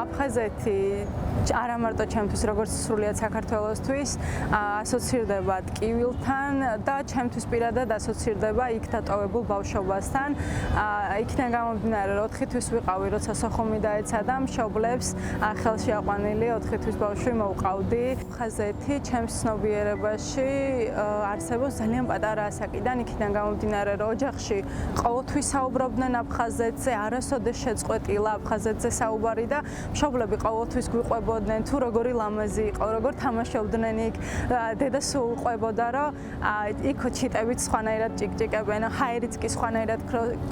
აფხაზეთი არა მარტო ჩემთვის როგორც სრულიად საქართველოსთვის ასოცირდება ტკივილთან და ჩემთვის პირადად ასოცირდება იქ დატოვებულ ბავშვობასთან. იქიდან გამომდინარე, რომ 4 თვის ვიყავი, როცა სოხუმი დაეცადა მშობლებს, ხელში აყვანილი 4 თვის ბავშვი მოვყავდი. აფხაზეთი ჩემს ცნობიერებაში არსებობს ძალიან პატარა ასაკიდან, იქიდან გამომდინარე, რომ ოჯახში ყოველთვის საუბრობდნენ აფხაზეთზე, არასოდეს შეწყვეტილა აფხაზეთზე საუბარი და მშობლები ყოველთვის გვიყვებოდნენ თუ როგორი ლამაზი იყო, როგორ თამაშობდნენ იქ. დედა სულ ყვებოდა, რომ იქ ჩიტებით სხვანაირად ჭიკჭიკებენ, ჰაერიც კი სხვანაირად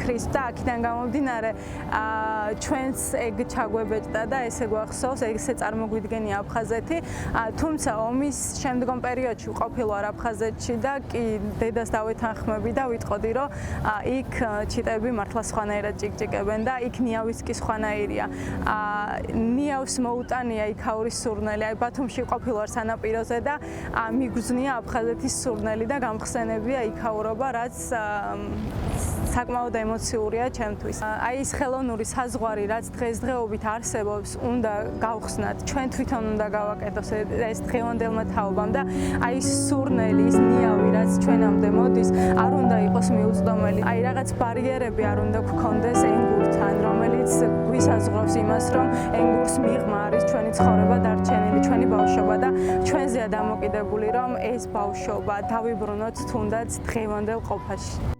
ქრის და აქედან გამომდინარე ჩვენს ეგ ჩაგვებეჭდა და ესე გვახსოვს, ესე წარმოგვიდგენია აფხაზეთი. თუმცა ომის შემდგომ პერიოდში ვყოფილ ვარ აფხაზეთში და კი დედას დავეთანხმები და ვიტყოდი, რომ იქ ჩიტები მართლა სხვანაირად ჭიკჭიკებენ და იქ ნიავის კი სხვანაირია. ნიავს მოუტანია იქაური სურნელი. აი ბათუმში ყოფილ ვარ სანაპიროზე და მიგრძნია აფხაზეთის სურნელი და გამხსენებია იქაურობა, რაც საკმაოდ ემოციურია ჩემთვის. აი ეს ხელოვნური საზღვარი, რაც დღესდღეობით არსებობს, უნდა გავხსნათ. ჩვენ თვითონ უნდა გავაკეთოს ეს დღევანდელმა თაობამ და აი ეს სურნელი, ის ნიავი, რაც ჩვენამდე მოდის, არ უნდა იყოს მიუწვდომელი. აი რაღაც ბარიერები არ უნდა გქონდეს ენგურთან, რომელიც გვისაზღვრავს იმას, რომ ენგურს მიღმა არის ჩვენი ცხოვრება დარჩენილი, ჩვენი ბავშვობა და ჩვენზეა დამოკიდებული, რომ ეს ბავშვობა დავიბრუნოთ თუნდაც დღევანდელ ყოფაში.